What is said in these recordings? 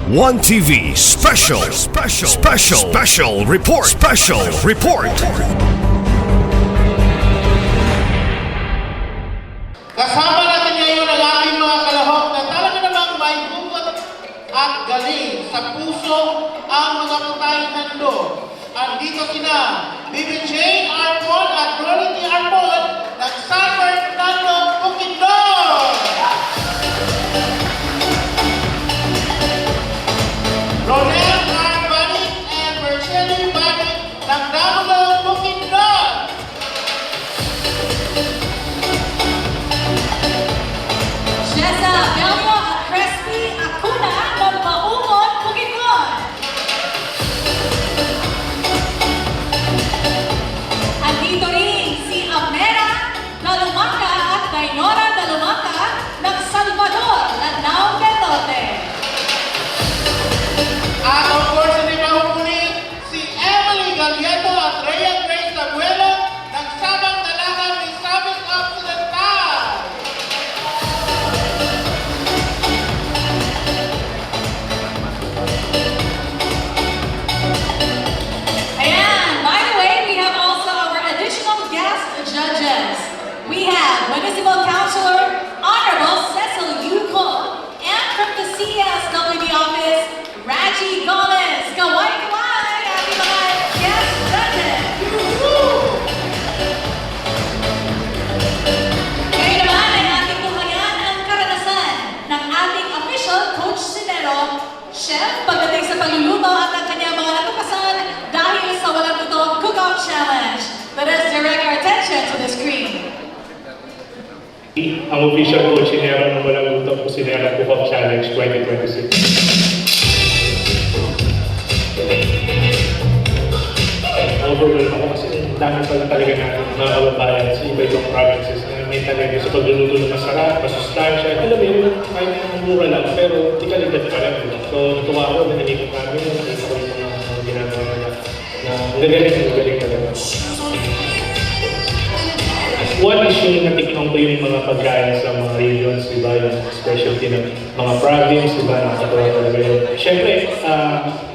One TV special report. Kasama natin ngayon ang aking mga kalahok na talaga namang may hugot at galing sa puso ang mga putahing hando. Andito sina Bibi Jane Arpon at Rolly Arpon ng San Fernando, Bukidnon. Ronel Arbani and Marcelo Bani ng Damulo, Bukidnon. Jessa Bello at Crespi Acuna ng Maumon, Bukidnon. Andito rin si Amera Dalumanga at Dainora Dalumanga ng Salvador, Lanao del Norte. At of course, hindi mahuli si Emily Galieto at Rhea Grace Abuelo ng Sabang Dalaga, Misamis Occidental. Ayan, by the way, we have also our additional guest judges. We have Municipal Councilor Honorable Cecil Yuko and from the CSWD office, Raji Gomez. Kawai kawai, ating mga guest judges. Ngayon naman ay ating tunghayan ang karanasan ng ating official Coach Sinero, chef pagdating sa pagluluto at ang kanyang mga natukasan dahil sa Walang Luto Cook-Off Challenge. Let us direct our attention to the screen. Ang official Cocinero ng Walang Luto Cocinero Cook-Off Challenge 2026. Overwhelmed ako kasi dami pala talaga natin mga kababayan sa iba-ibang provinces na may talaga sa pagluluto ng masarap, masustansya. Alam mo yun, kahit ang mura lang, pero di kalidad pa lang. So, natuwa ako na nanikot namin, nakita ko yung mga ginagawa nila na gagaling talaga. One is yung natikman ko yung mga pagkain sa mga regions, diba, yung specialty ng mga province, diba, nakakatawa talaga yun. Siyempre,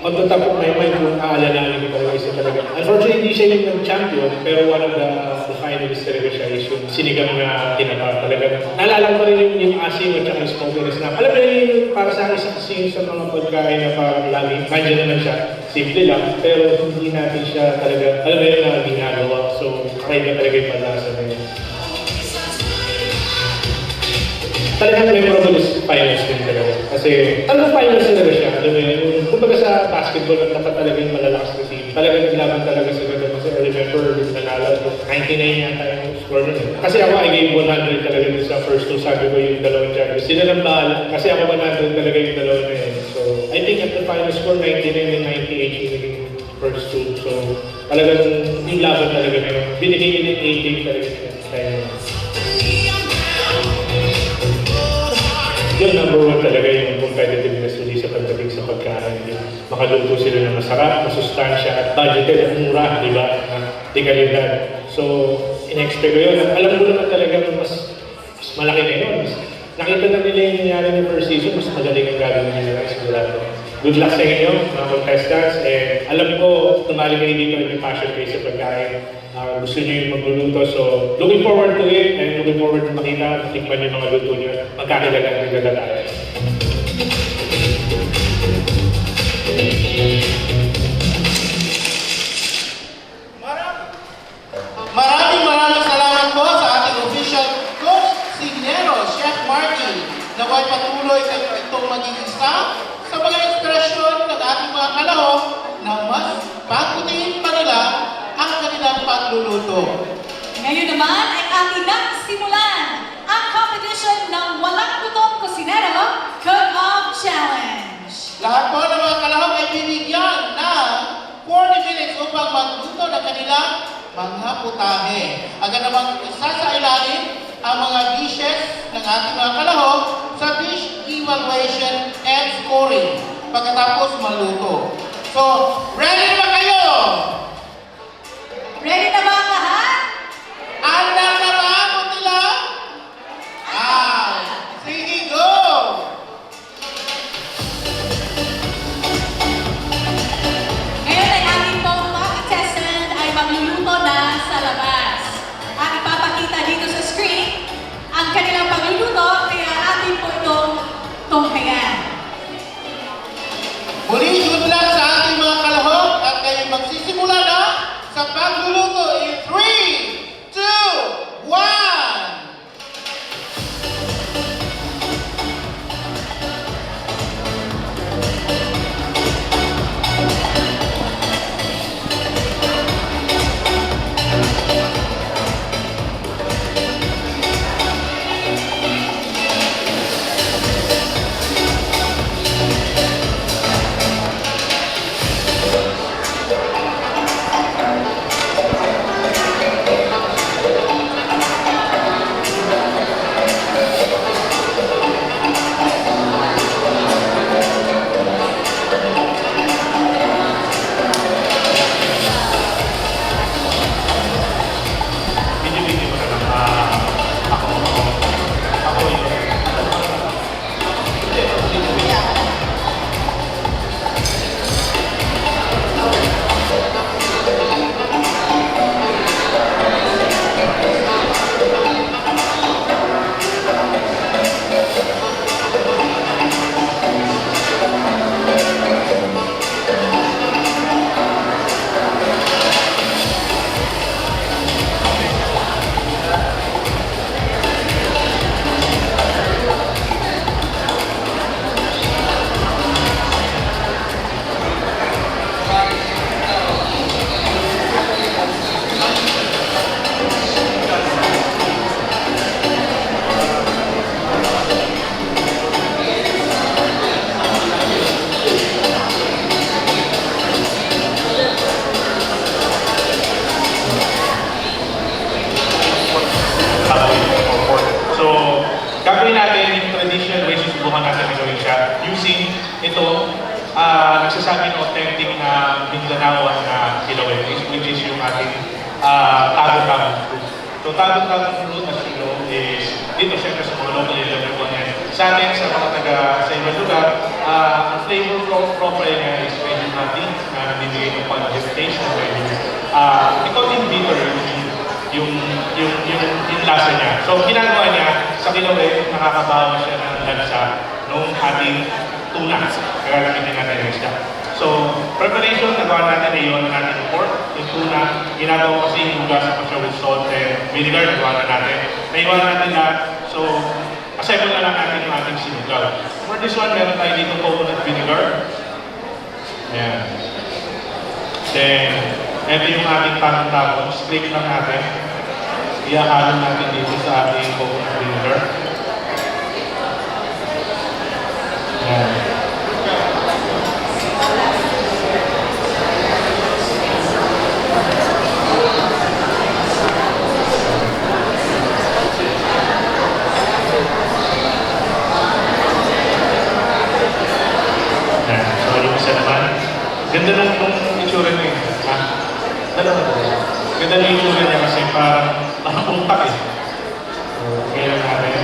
on the top of my mind, kung aalalanin ko talaga isa talaga. Unfortunately, hindi siya yung champion, pero one of the finalists talaga siya is yung sinigang na tinapa talaga. Naalala ko rin yung asin at saka yung smokiness na. Alam mo yun, para sa akin, isa kasi sa mga pagkain na parang lagi, nandiyan naman siya, simple lang, pero hindi natin siya talaga, alam mo yun na ginagawa. So, kakaiba talaga yung panlasa na yun. Talagang memorable is finals din talaga. Kasi talagang finals talaga siya. Alam mo yun, kumbaga sa basketball, dapat talagang malalakas na team. Talagang naglaban talaga sa ganda. Kasi I remember, nanalo, 99 yata yung score nun. Kasi ako, I gave 100 talaga dun sa first two. Sabi ko yung dalawang champions. Sila lang bahala. Kasi ako 100 talaga yung dalawa na yun. So, I think at the final score, 99 and 98 yung naging first two. So, talagang yung laban talaga na yun. Binigay yun yung 88 talaga siya. Yung number one talaga yung competitiveness ulit sa pagdating sa pagkain. Makaluto sila ng masarap, masustansya at budgeted at mura, di ba? Di kalidad. So, in-expect ko yun. Alam mo naman talaga mas malaki na yun. Nakita na nila yung nangyari ng first season, mas magaling ang gagawin nila sigurado. Good luck sa inyo, mga contestants. Alam ko, tumali kayo dito yung passion kayo sa pagkain. Gusto nyo yung magluluto. So, looking forward to it and looking forward to makita, tikman yung mga luto nyo. Magkakilala tayo. Maraming salamat po sa ating official Coach Sinero, Chef Marky, na may patuloy sa itong maging isa sa mga ekspresyon ng ating mga kalahok na mas pagputiin pa nila ang kanilang pagluluto. Ngayon naman ay ating nang simulan ang competition ng Walang Lutong Cocinero Cook-Off Challenge. Lahat po ng mga kalahok ay binigyan ng 40 minutes upang magluto ng kanilang mga putahe. Agad namang isa sa ilalim ang mga dishes ng ating mga kalahok sa dish evaluation and scoring pagkatapos maluto. So, ready na ba kayo? Ready na ba ang lahat? Andar na ba? Kunti lang? Sige, go! sa pagluluto in 3, 2, 1! Video mo na lang. Ako ito. So, gagawin natin yung traditional ways, susubukan natin gawin siya using ito, nagsasabi ng authentic na Mindanaoan na kilawin, which is yung ating tago-tago fruit. So, tago-tago fruit, as you know, is dito siyempre sa mga local area po niya. Sa atin, sa mga taga sa ibang lugar, ang flavor profile niya is medyo nutty, na nabibigay ng pang-vegetation, medyo, ikaw din bitter yung lasa niya. So, ginagawa niya sa kilawin, nakakabawa siya ng lansa nung ating tuna. Kaya gamitin natin yung isda. So, preparation, nagawa natin na yun natin pork, yung tuna. Ginagawa kasi yung hugasan ko siya with salt and vinegar, nagawa na natin. Naiwan natin lahat. So, assemble na lang natin yung ating sinugaw. For this one, meron tayo dito coconut vinegar. Ayan. Then, ito yung ating tamang-tamang. Scrape lang natin. Iahalo natin dito sa ating coconut vinegar. Ayan. Ayan. So, yung isa naman. Ganda lang yung itsura niya. Ha? Dalawa. Ganda lang yung itsura niya kasi parang utak eh. So, kaya natin.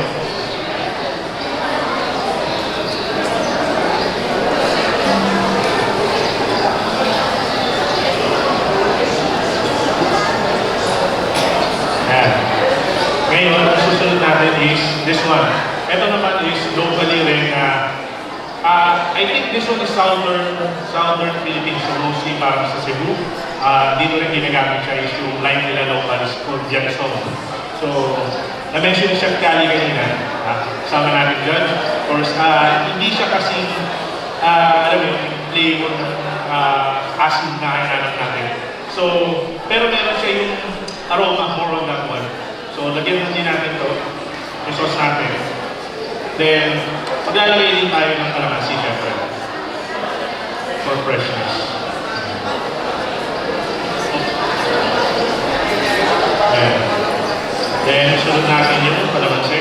Ayan. Ngayon, ang susunod natin is this one. Ito naman is locally rin na I think this one is southern Philippines, so mostly parang sa Cebu. Dito rin ginagamit siya is yung line nila local is called Jackson. So, na-mention siya Cali kanina. Sama natin dyan. Of course, hindi siya kasing, alam mo yung flavor acid na hinanap natin. So, pero meron siya yung aroma more on that one. So, lagyan din natin to, yung sauce natin. Then, maglalagay din tayo ng kalamansi, syempre. For freshness. Ayan. Then, sunod natin yung kalamansi.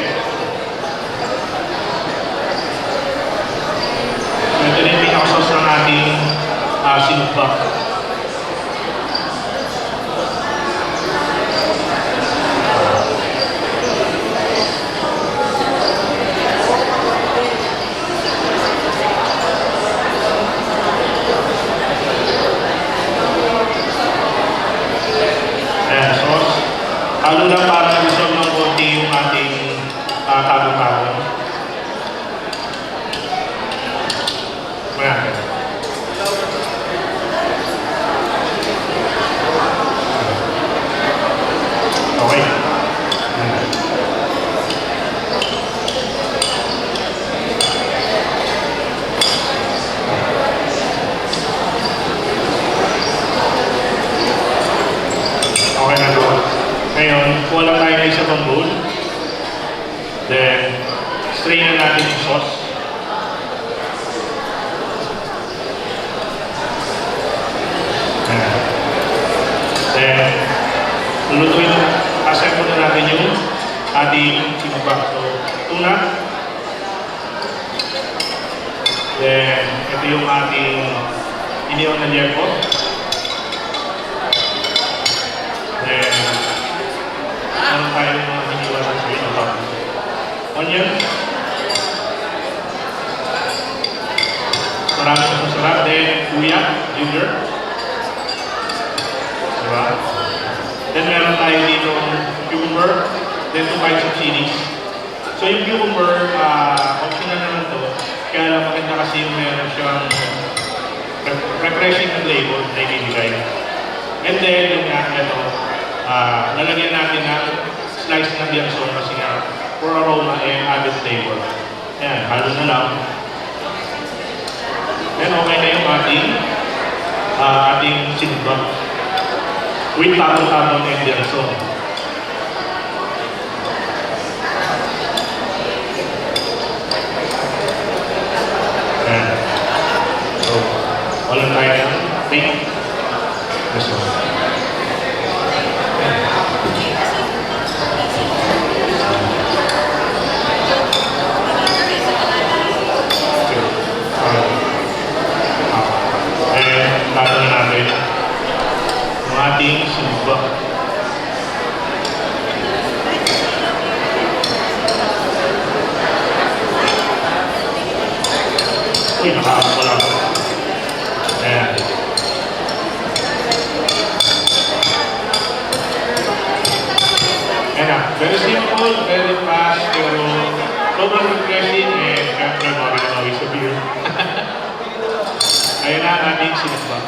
So, ito na yung pinaka-sauce ng ating sinugba. Lalo na para gusto ng konti yung ating tago-tago. Ayan. lulutuin, assign muna natin yung ating sinubak. So, tuna. Then, ito yung ating inihaw na liempo. Then, meron tayong mga hiniwan sa sinubak. Onion. Maraming masarap. Then, kuya, ginger. Diba? Then, meron tayo dito cucumber. Then, 2 bites of chilies. So, yung cucumber, optional naman to. Kaya lang maganda kasi yung meron siyang refreshing na flavor na ibibigay. And then, yung ito, lalagyan natin ng slice ng liamson kasi nga, for aroma and added flavor. Ayan, halo na lang. Then okay na yung ating sinubak. With tapon-tapon and liamson. Ayan. So, wala tayo ng take. This one. Lalo na natin ang ating sinubak. Uy, nakakapala ko. Ayan. Ayan na. Very simple, very fast, pero sobrang refreshing and syempre mawin sa beer. Ayan na ang ating sinubak.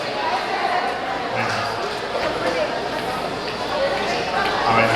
Okay.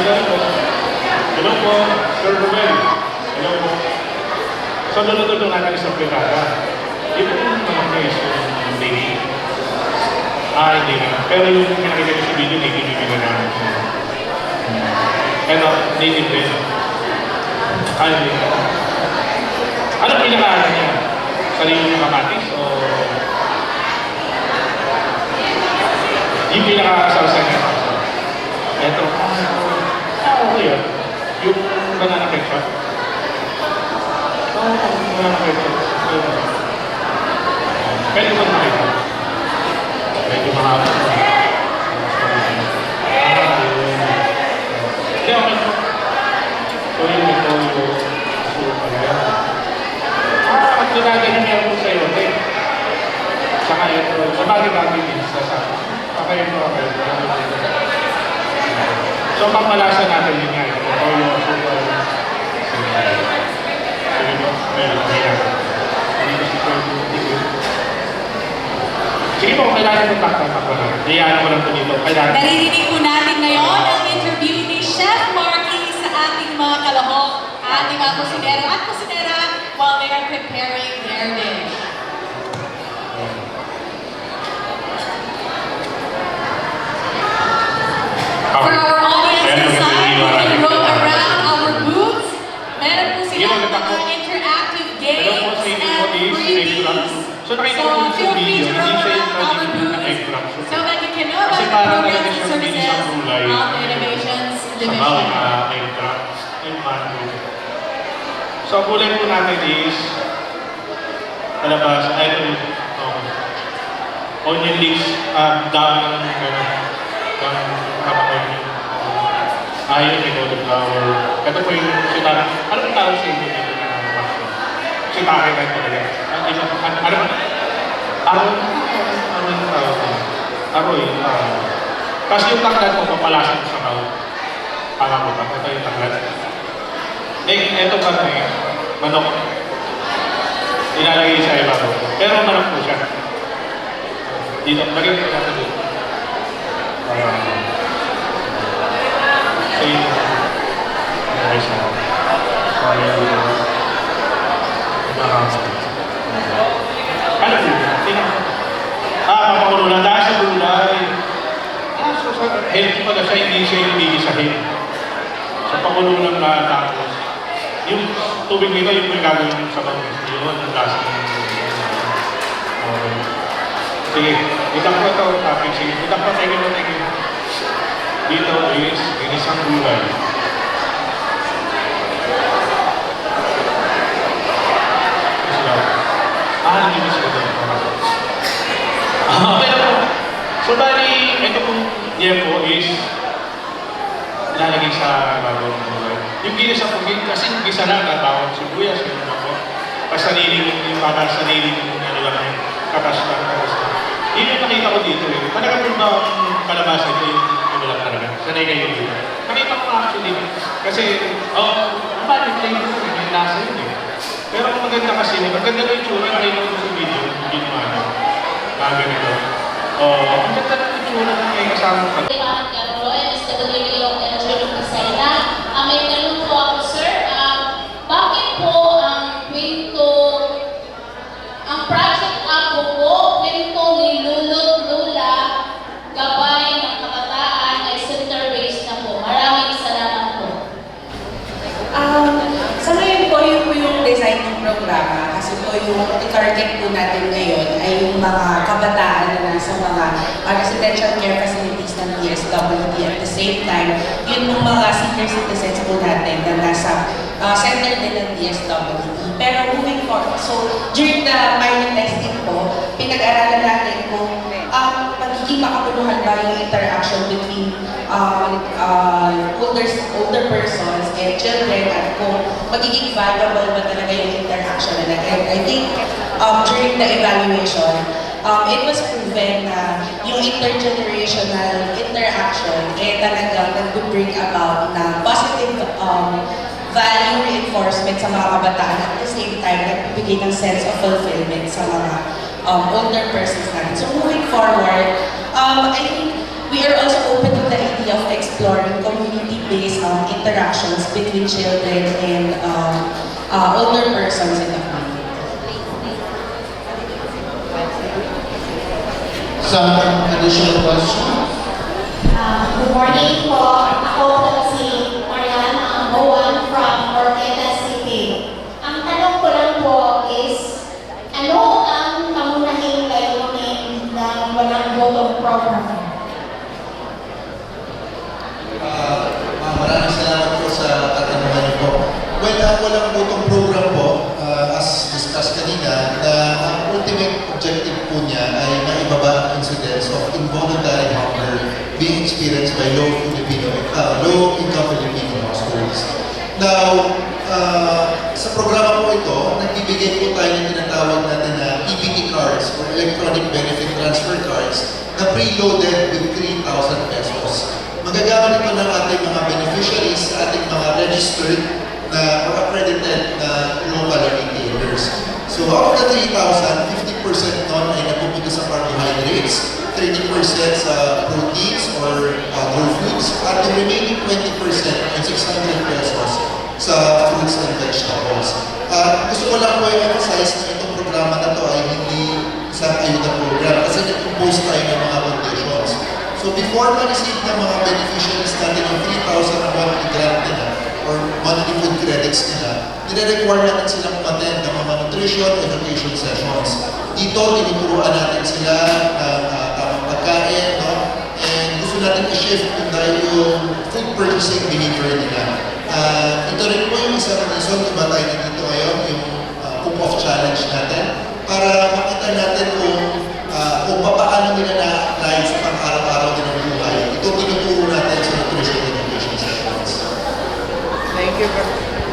Hello po, Sir Ruben. Hello po. So, lulutulong natin sa privada. Yung mga case, yung baby. Hindi na. Pero yung pinakita ko sa video, native na namin. Ano, native din. Hindi na. Ano pinaka-ano niya? Sarili ng kamatis o yung pinaka-salsa niya? Ito. Okay yun. Yung banana ketchup. Banana ketchup. Pwede ba nakita? Medyo mahaba. Hindi, okay po. So yun, ito yung suka niya. Ginagahin niya po sa'yo, eh. Saka ito, sa bagay-bagay din sa saka. Saka ito, okay. So, pangmalasa natin yun nga. Ito yung suka. Sige po, sige po, kailangan mo takpa-takpa na. Diyan ko lang po dito. Naririnig po natin ngayon ang interview ni Chef Marky sa ating mga kalahok, ating mga kusinero at kusinera while they are preparing their dish. For our audience inside, we can roam around our booths. Meron po silang mga interactive games and freebies. So, nakita So ko yung feel free video, to roam hindi siya around our yung booths egg wrap. so that you can know about Kasi the parang programs nalagay and siya services sa kulay. of the Innovations Sa bawal Division. na egg wrap. Yung mango. So, ang kulay po natin is palabas, ito yung onion leeks, dami ng onion. Ayun, may golden flower. Ito po yung sitake. Ano yung tawag sa inyo dito na mushroom? Sitake na ito talaga. Ano ba? Aroy. Ano yung tawag ko? Aroy. Kasi yung taklat mo, papalasan sa kao. Tama ko ba? Ito yung taklat. Ito pa manok. Ilalagay sa ibabaw. Pero manok po siya. Dito, lagay ko natin dito. So yun. Okay siya. Sorry. Ano po? Tingnan mo. Papakulo na. Dahil sa gulay. So healthy pala siya. Hindi siya yung gigisahin. So pakulo lang na tapos. Yung tubig nito, yung gagawin sa bangis. Yun, yung lasa ng okay. Sige, itang ko ito, topic. Sige, itang ko, tingin mo. Dito is, inisang gulay. Hindi mo sila doon. Okay na po. So, bali, ito pong yempo is lalagay sa bagong gulay. Yung ginisa po, kasi yung gisa lang, bawang sibuyas, yung ako. Pasarili yung papasarili yung ano lang yung katas lang. Yun yung nakita ko dito eh. Panagapin ba ang kalabasan yung ano lang talaga? Sanay kayo dito. Nakita ko actually. Kasi, ang bakit lang yun, may lasa yun eh. Pero ang maganda kasi, maganda na yung tsura, nakita ko sa video, hindi naman ano. Ganito. Ang ganda na yung tsura na may kasama ka. May tanong po ako, sir. Bakit po ang kwento, ang Project Apo po, kwento ni Lolo't Lola, gabay ng kabataan ay center-based na po? Maraming salamat po. Sa ngayon po, yun po yung design ng programa. Kasi po yung target po natin ngayon ay yung mga kabataan na nasa mga residential care facilities ng DSWD. At the same time, yun yung mga senior citizens po natin na nasa center din ng DSWD. Pero moving forward, so during the pilot testing po, pinag-aralan natin kung magiging makatuluhan ba yung interaction between older persons and children at kung magiging valuable ba talaga yung interaction. And I think during the evaluation, it was proven na yung intergenerational interaction talagang nag-bring about na positive value reinforcement sa mga kabataan at the same time nagbibigay ng sense of fulfillment sa mga older persons natin. So moving forward, I think we are also open to the idea of exploring community-based interactions between children and older persons in the family. Some additional questions? Good morning po. Ako po si Mariana Amboan from Orqueta City. Ang tanong ko lang po is, ano ang kamunahing layunin ng Walang Botong program? Maraming salamat po sa katanungan niyo po. Well, ang Walang Botong program po, as discussed kanina, na ang ultimate objective po niya ay maibaba ang incidence of involuntary hunger being experienced by low-income Filipino households. Now, sa programa po ito, nagbibigay po tayo ng tinatawag natin na EBT cards or Electronic Benefit Transfer Cards na preloaded with 3,000 pesos. Magagamit ito ng ating mga beneficiaries sa ating mga registered na or accredited na local retailers. So out of the 3,000, 50% nun ay napupunta sa carbohydrates, 30% sa proteins or whole foods, at the remaining 20% ay 600 pesos sa fruits and vegetables. Gusto ko lang po i-emphasize na itong programa na to ay hindi isang ayuda program kasi nag-impose tayo ng mga conditions. So before ma-receive ng mga beneficiaries natin ng 3,000 monthly grant nila or monthly food credits nila, nire-require natin silang umattend ng mga nutrition education sessions. Dito, tinuturuan natin sila ng tamang pagkain, no? And gusto natin i-shift yung dahil yung food purchasing behavior nila. Ito rin po yung isang reason kung ba tayo nandito ngayon, yung cook-off challenge natin, para makita natin kung paano nila na-apply sa pang-araw-araw din ng buhay. Ito tinuturo natin sa nutrition education sessions.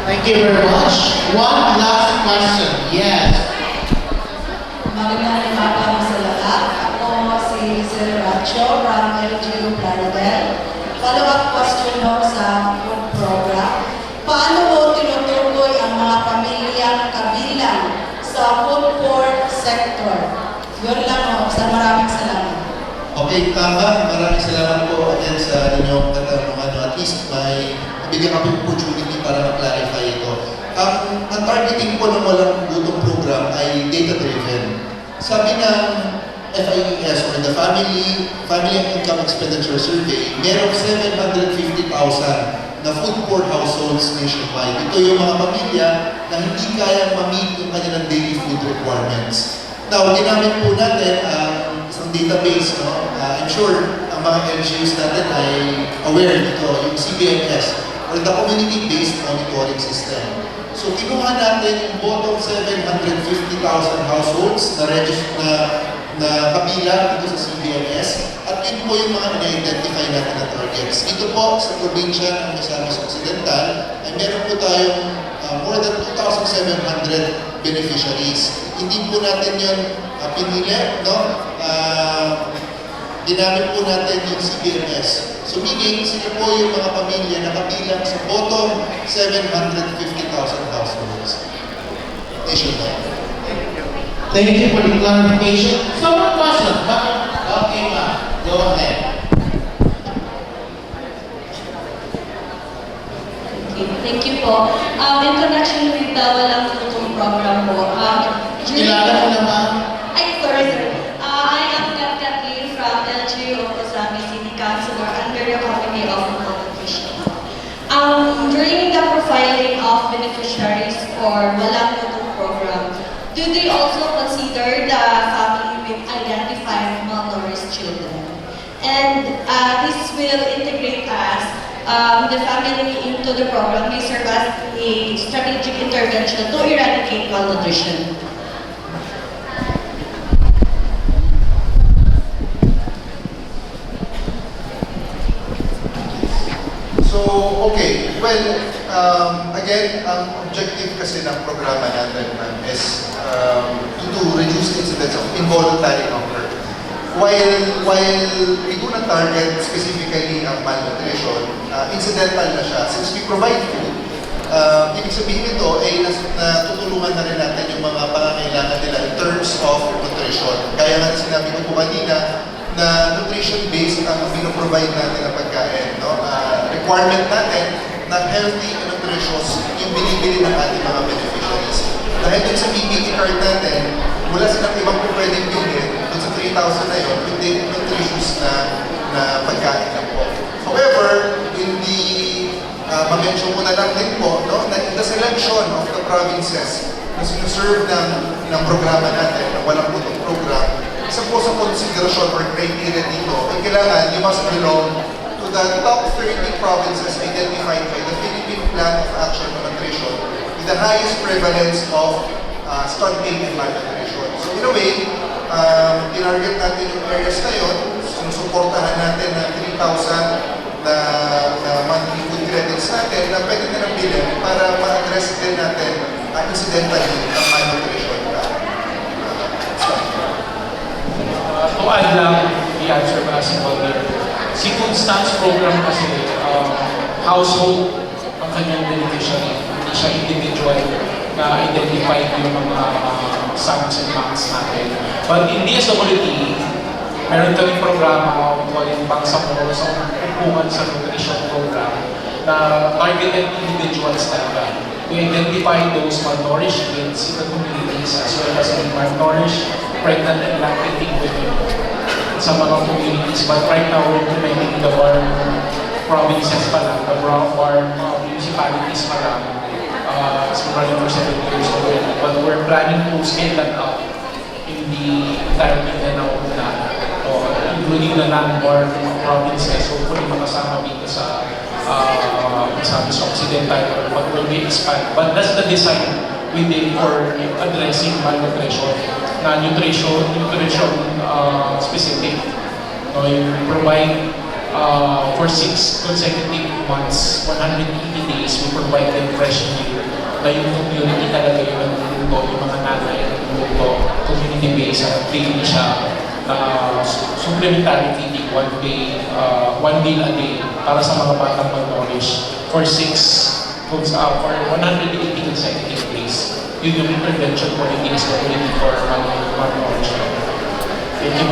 Thank you very much. One last question. Yes. Magandang umaga sa lahat. Ako si Sir Racho from LGU Plaridel. Follow-up question ho sa food program. Paano ho tinutukoy ang mga pamilyang kabilang sa food poor sector? Yun lang ho. Maraming salamat. Okay, maraming salamat po again sa inyong katanungan. At least may bigyan kami opportunity para ma-clarify ito. Ang targeting po ng Walang Botong program ay data-driven. Sabi ng FIES or the Family Income Expenditure Survey, merong 750,000 na food poor households nationwide. Ito yung mga pamilya na hindi kayang ma-meet yung kanilang daily food requirements. Now, ginamit po natin ang isang database, no? I'm sure ang mga LGUs natin ay aware nito, yung CBMS or the Community-Based Monitoring System. So, kinuha natin yung bottom 750,000 households na kabilang dito sa CBMS at yun po yung mga na-identify natin na targets. Dito po sa probinsya ng Misamis Occidental ay meron po tayong more than 2,700 beneficiaries. Hindi po natin yun pinili, no? Ginamit po natin yung CBMS. So meaning, sila po yung mga pamilya na kabilang sa bottom 750,000 households nationwide. Thank you for the clarification. Some more questions? Okay, ma'am. Go ahead. Thank you po. In connection with the Walang Botong program po, Kilala ko na, ma'am. Ay, sorry, sir. I am Kathleen from LGU Ozami City Councilor under the Committee of Nutrition. During the profiling of beneficiaries for Walang Botong program, do they also consider the family with identified malnourished children? And this will integrate us, the family into the program may serve as a strategic intervention to eradicate malnutrition. So, okay. Well, again, ang objective kasi ng programa natin is to reduce incidence of involuntary hunger. While we do not target specifically ang malnutrition, incidental na siya. Since we provide food, ibig sabihin nito ay natutulungan na rin natin yung mga pangangailangan nila in terms of nutrition. Kaya nga sinabi ko po kanina, na nutrition-based ang pinoprovide natin na pagkain. No? Requirement natin na healthy and nutritious yung binibili ng ating mga beneficiaries. Dahil dun sa BBT card natin, wala silang ibang po pwedeng bilhin dun sa 3,000 na yun, kundi nutritious na pagkain na po. However, hindi ma-mention ko na lang din po, no, na in the selection of the provinces na sinuserve ng programa natin, ng walang putong program, isa po sa konsiderasyon or criteria dito, ay kailangan you must belong to the top 30 provinces identified by the Philippine Plan of Action on Nutrition with the highest prevalence of stunting and malnutrition. So in a way, tinarget natin yung areas na yun, sinusuportahan natin na 3,000 na monthly food credits natin na pwede na bilhin para ma-address din natin incidentally ang malnutrition. To add lang, i-answer ba si Walter. Si Food Stamps program kasi household ang kanyang beneficiary, hindi siya individual na identify yung mga sons and moms natin. But in DSWD, meron kami programa yung Bangsamoro sa upungan sa nutrition program na targeted individuals talaga to identify those malnourished kids in the communities as well as the malnourished, pregnant and lactating women sa mga communities. But right now, we're implementing the warm provinces pa lang, the warm municipalities pa lang. It's been running for 7 years already. But we're planning to scale that up in the entire Mindanao na, including the landborn provinces. Hopefully makasama dito sa Occidental, but will be expand. But that's the design we did for addressing malnutrition, na nutrition specific. You provide for 6 consecutive months, 180 days, we provide them fresh meal. Na yung community talaga yung nagluto, yung mga nanay yung nagluto, community-based, daily siya, supplementary feeding, one meal a day para sa mga batang malnourished for 180 consecutive days. Yun yung intervention for the DSWD for malnourishment. Thank you.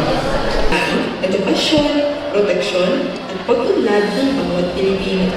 Edukasyon, proteksyon, at pag-unlad ng bawat Pilipino.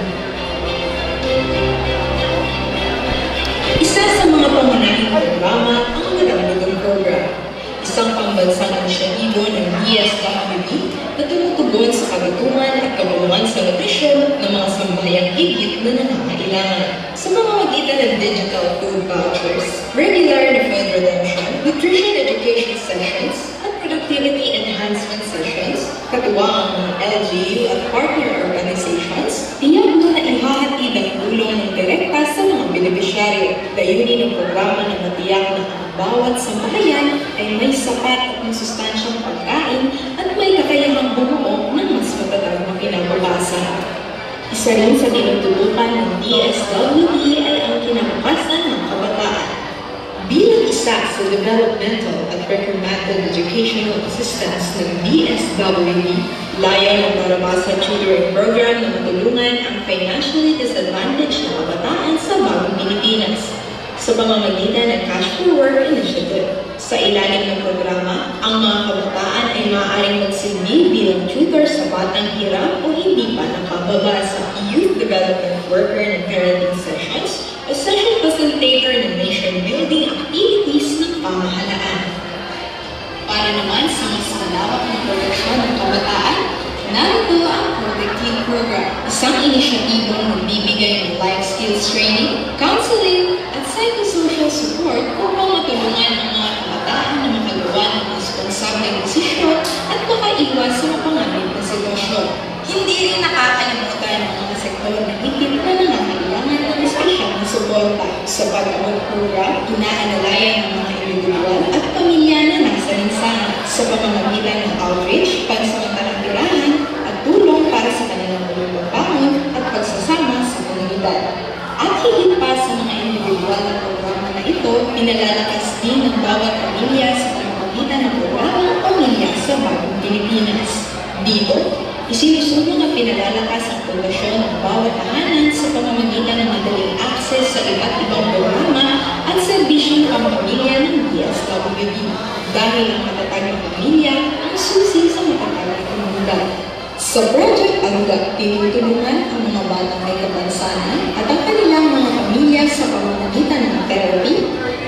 Isa sa mga pangunahing programa ang Maranggang Program, isang pambansang inisyatibo ng DSWD na tumutugon sa kagutuman at kabuluhan sa nutrisyon ng mga sambayang higit na nangangailangan. Sa mga magitan ng digital food vouchers, regular na food redemption, nutrition education sessions, at productivity enhancement sessions, katuwang ng LGU at partner organizations, tiyak na ihahatid ang tulong ng direkta sa mga beneficiaryo. Layunin ng programa na matiyak na ang bawat sambahayan ay may sapat at masustansyang pagkain at may kakayahang bumuo ng mas matatag na kinabukasan. Isa rin sa tinututukan ng DSWD ay ang kinabukasan ng kabataan. Bilang isa sa developmental at recommended educational assistance ng DSWD, layon ng Marabasa Tutoring Program na matulungan ang financially disadvantaged na kabataan sa bagong Pilipinas sa pamamagitan ng Cash for Work Initiative. Sa ilalim ng programa, ang mga kabataan ay maaaring magsilbi bilang tutor sa batang hirap o hindi pa nakababa sa Youth Development Worker ng Parenting Sessions o Session Facilitator ng nation-building activities ng pamahalaan. Para naman sa mas malawak na proteksyon ng kabataan, narito ang Protect Teen Program, isang inisyatibong nagbibigay ng life skills training, counseling, at psychosocial support upang matulungan ang mga kabataan na makagawa ng responsableng desisyon at makaiwas sa mapanganib na sitwasyon. Hindi rin nakakalimutan ang mga sektor na higit na nangangailangan ng espesyal na suporta. Sa pag-abot program, inaanalayan ng mga individual at pamilya na nasa linsana sa pamamagitan ng outreach, pansamantalang tirahan, at tulong para sa kanilang pagbabangon at pagsasama sa komunidad. At higit pa sa mga individual na programa na ito, pinalalakas din ng bawat pamilya sa pamamagitan ng programang Pamilya sa Bagong Pilipinas. Dito, isinusulong at pinalalakas ang pundasyon ng bawat tahanan sa pamamagitan ng madaling access sa iba't ibang programa at serbisyong pamamilya ng DSWD. Dahil ang matatag na pamilya ang susi sa matatag na komunidad. Sa Project Aruga, tinutulungan ang mga batang may kapansanan at ang kanilang mga pamilya sa pamamagitan ng therapy,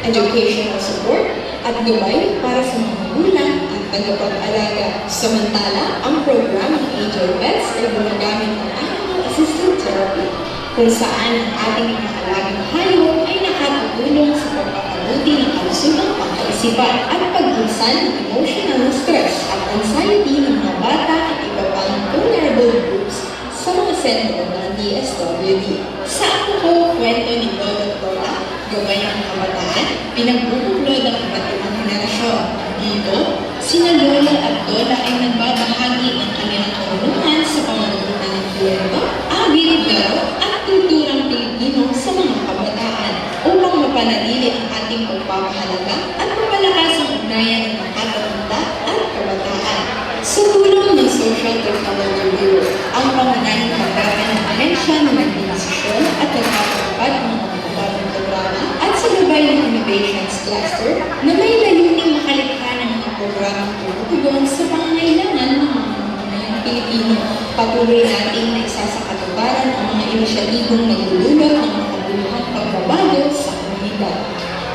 educational support, at gabay para sa mga magulang at tagapag-alaga. Samantala, ang programang Angel Pets ay gumagamit ng animal-assisted therapy kung saan ang ating mga alagang hayop ay nakatutulong sa pagpapabuti ng kalusugang pangkaisipan at pag-unsan ng emotional stress at anxiety ng mga bata at iba pang vulnerable groups sa mga sentro ng DSWD. Sa ako po, kwento ni Lolo at Lola, gabay ng kabataan, pinagbubuklod ang iba't ibang henerasyon. Dito, sina Lola at Lola ay nagbabahagi ng kanilang karunungan sa pamamagitan ng kwento, awit, laro, at kulturang Pilipino sa mga kabataan upang mapanatili ang ating pagpapahalaga at mapalakas ang ugnayan ng mga katatanda at kabataan. Sa tulong ng Social Technology Bureau, ang pangunahing pagkakan ng ahensya ng nagdidesisyon at nagpapatupad ng mga bagong programa at sa gabay ng Innovations Cluster na may layuning makalikha ng mga programang tumutugon sa pangangailangan ng mga mamamayang Pilipino. Patuloy nating naisasakatuparan ang mga inisyatibong naglululot ng makabuluhang pagbabago sa komunidad.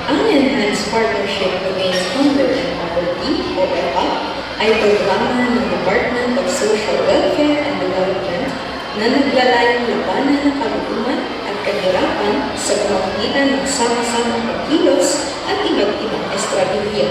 Ang Enhanced Partnership Against Hunger and Poverty, o EPA, ay programa ng Department of Social Welfare and Development na naglalayong labanan ng kagutuman at kahirapan sa pamamagitan ng sama-samang pagkilos at iba't ibang estratehiya.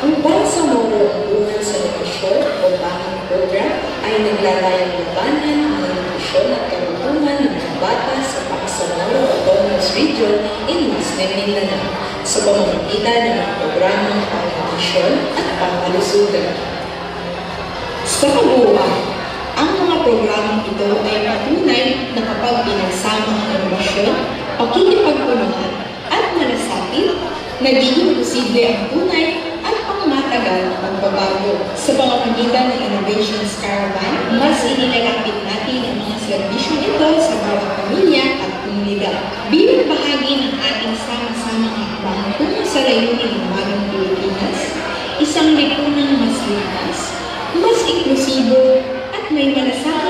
Ang Bangsamoro Undunan sa Nutrisyon o BANG program ay naglalayong labanan ng nutrisyon at kagutuman ng mga bata sa Bangsamoro Autonomous Region in Muslim Mindanao sa pamamagitan ng mga programang pang-nutrisyon at pangkalusugan. Sa kabuuan, ang mga programang ito ay patunay na kapag pinagsama ang inobasyon, pakikipagtulungan at malasakit, nagiging posible ang tunay at pangmatagal na pagbabago. Sa pamamagitan ng Innovations Caravan, mas inilalapit natin ang mga serbisyong ito sa bawat pamilya at komunidad. Bilang bahagi ng ating sama-samang hakbang tungo sa layunin ng bagong Pilipinas, isang lipunang mas ligtas, mas inklusibo, at may malasakit